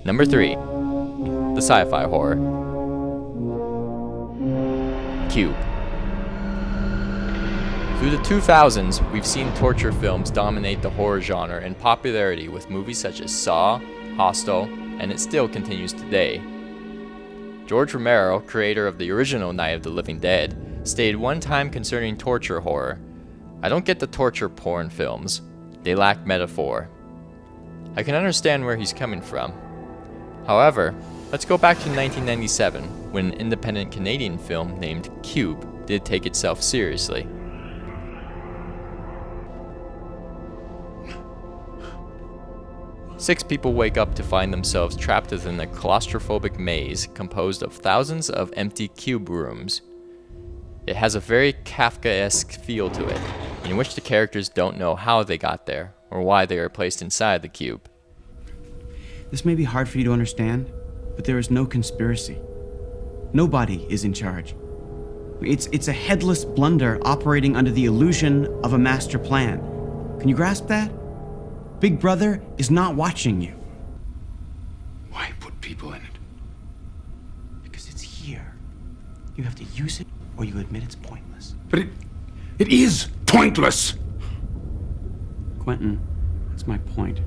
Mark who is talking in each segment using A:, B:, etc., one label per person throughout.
A: Number 3. The sci-fi horror. Cube. Through the 2000s, we've seen torture films dominate the horror genre in popularity with movies such as Saw, Hostel, and it still continues today. George Romero, creator of the original Night of the Living Dead, stated one time concerning torture horror, "I don't get the torture porn films. They lack metaphor." I can understand where he's coming from. However, let's go back to 1997, when an independent Canadian film named Cube did take itself seriously. Six people wake up to find themselves trapped within a claustrophobic maze composed of thousands of empty cube rooms. It has a very Kafkaesque feel to it, in which the characters don't know how they got there or why they are placed inside the cube.
B: This may be hard for you to understand, but there is no conspiracy. Nobody is in charge. It's a headless blunder operating under the illusion of a master plan. Can you grasp that? Big Brother is not watching you.
C: Why put people in it?
B: Because it's here. You have to use it, or you admit it's pointless.
C: But it is pointless!
B: Quentin, that's my point.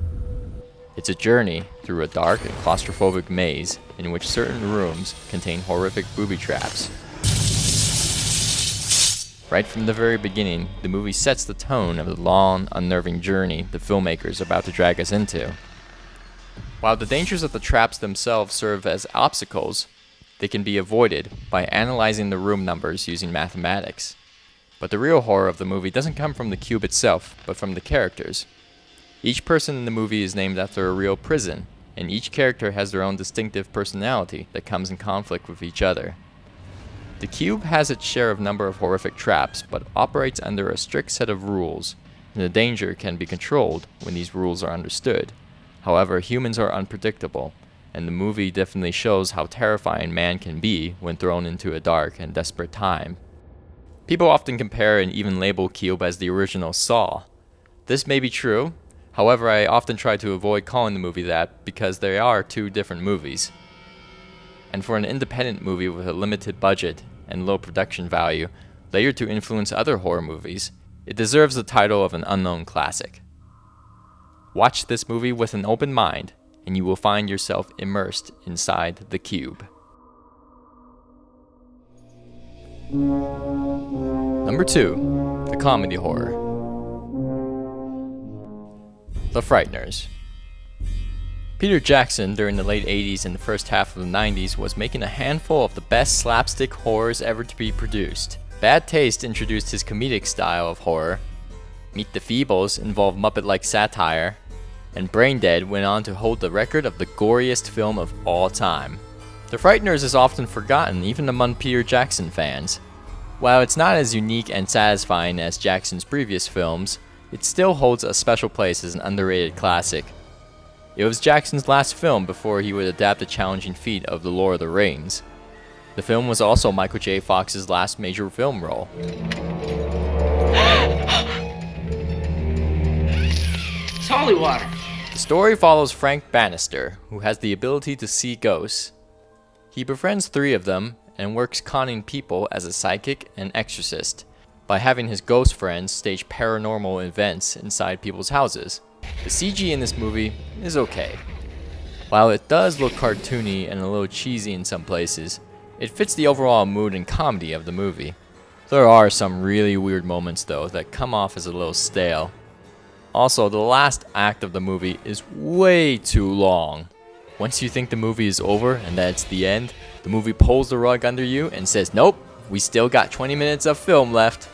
A: It's a journey through a dark and claustrophobic maze in which certain rooms contain horrific booby traps. Right from the very beginning, the movie sets the tone of the long, unnerving journey the filmmakers are about to drag us into. While the dangers of the traps themselves serve as obstacles, they can be avoided by analyzing the room numbers using mathematics. But the real horror of the movie doesn't come from the cube itself, but from the characters. Each person in the movie is named after a real prison, and each character has their own distinctive personality that comes in conflict with each other. The cube has its share of number of horrific traps, but operates under a strict set of rules, and the danger can be controlled when these rules are understood. However, humans are unpredictable, and the movie definitely shows how terrifying man can be when thrown into a dark and desperate time. People often compare and even label Cube as the original Saw. This may be true, however I often try to avoid calling the movie that because they are two different movies. And for an independent movie with a limited budget and low production value, later to influence other horror movies, it deserves the title of an unknown classic. Watch this movie with an open mind, and you will find yourself immersed inside the cube. Number 2. The comedy horror. The Frighteners. Peter Jackson, during the late 80s and the first half of the 90s, was making a handful of the best slapstick horrors ever to be produced. Bad Taste introduced his comedic style of horror. Meet the Feebles involved Muppet-like satire. And Brain Dead went on to hold the record of the goriest film of all time. The Frighteners is often forgotten even among Peter Jackson fans. While it's not as unique and satisfying as Jackson's previous films, it still holds a special place as an underrated classic. It was Jackson's last film before he would adapt the challenging feat of The Lord of the Rings. The film was also Michael J. Fox's last major film role.
D: It's holy water.
A: The story follows Frank Bannister, who has the ability to see ghosts. He befriends 3 of them and works conning people as a psychic and exorcist by having his ghost friends stage paranormal events inside people's houses. The CG in this movie is okay. While it does look cartoony and a little cheesy in some places, it fits the overall mood and comedy of the movie. There are some really weird moments though that come off as a little stale. Also, the last act of the movie is way too long. Once you think the movie is over and that it's the end, the movie pulls the rug under you and says, "Nope, we still got 20 minutes of film left."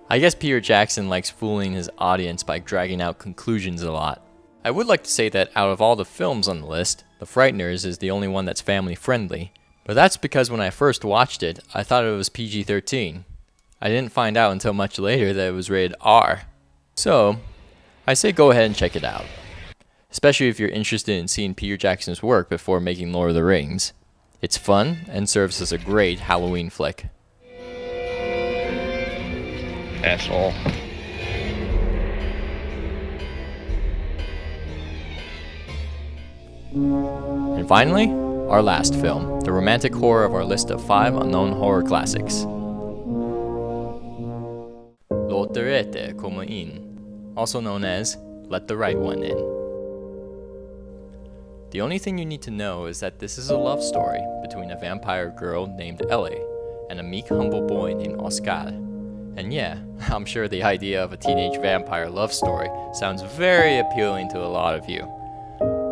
A: I guess Peter Jackson likes fooling his audience by dragging out conclusions a lot. I would like to say that out of all the films on the list, The Frighteners is the only one that's family friendly. But that's because when I first watched it, I thought it was PG-13. I didn't find out until much later that it was rated R. So, I say go ahead and check it out. Especially if you're interested in seeing Peter Jackson's work before making Lord of the Rings. It's fun and serves as a great Halloween flick. Asshole. And finally, our last film, the romantic horror of our list of 5 unknown horror classics. Låter komma in, also known as Let the Right One In. The only thing you need to know is that this is a love story between a vampire girl named Ellie and a meek, humble boy named Oscar. And yeah, I'm sure the idea of a teenage vampire love story sounds very appealing to a lot of you.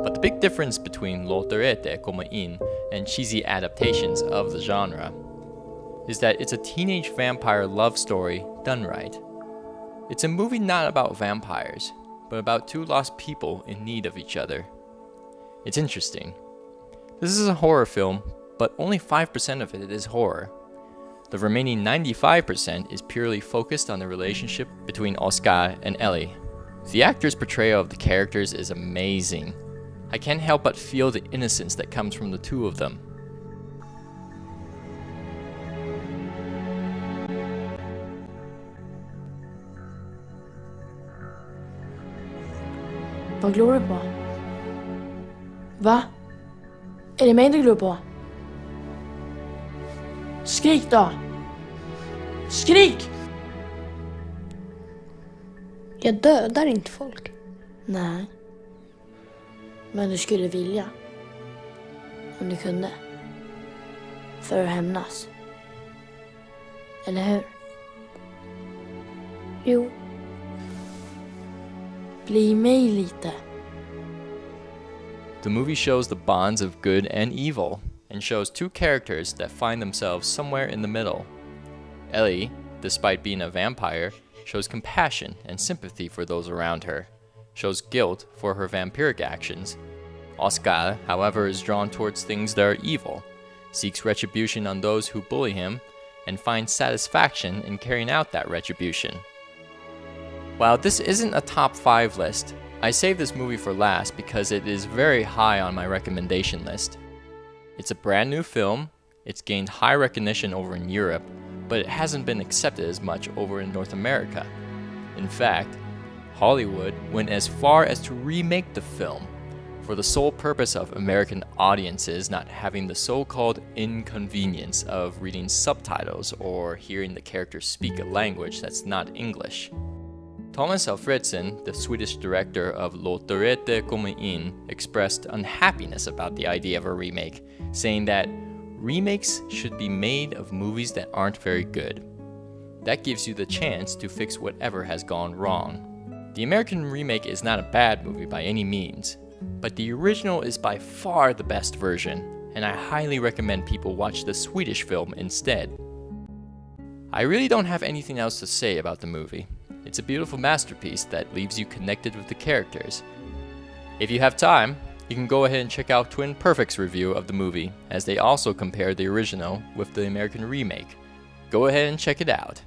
A: But the big difference between Låter komma in and cheesy adaptations of the genre is that it's a teenage vampire love story done right. It's a movie not about vampires, but about 2 lost people in need of each other. It's interesting. This is a horror film, but only 5% of it is horror. The remaining 95% is purely focused on the relationship between Oscar and Ellie. The actor's portrayal of the characters is amazing. I can't help but feel the innocence that comes from the 2 of them.
E: Vad glor du på? Va? Är det mig du glor på? Skrik då! Skrik!
F: Jag dödar inte folk.
E: Nej. Men du skulle vilja. Om du kunde. För att hämnas. Eller hur?
F: Jo,
E: Bli mig lite.
A: The movie shows the bonds of good and evil, and shows 2 characters that find themselves somewhere in the middle. Ellie, despite being a vampire, shows compassion and sympathy for those around her, shows guilt for her vampiric actions. Oscar, however, is drawn towards things that are evil, seeks retribution on those who bully him, and finds satisfaction in carrying out that retribution. While this isn't a top 5 list, I saved this movie for last because it is very high on my recommendation list. It's a brand new film, it's gained high recognition over in Europe, but it hasn't been accepted as much over in North America. In fact, Hollywood went as far as to remake the film for the sole purpose of American audiences not having the so-called inconvenience of reading subtitles or hearing the characters speak a language that's not English. Thomas Alfredson, the Swedish director of Låter komma in, expressed unhappiness about the idea of a remake, saying that remakes should be made of movies that aren't very good. That gives you the chance to fix whatever has gone wrong. The American remake is not a bad movie by any means, but the original is by far the best version, and I highly recommend people watch the Swedish film instead. I really don't have anything else to say about the movie. It's a beautiful masterpiece that leaves you connected with the characters. If you have time, you can go ahead and check out Twin Perfect's review of the movie, as they also compare the original with the American remake. Go ahead and check it out.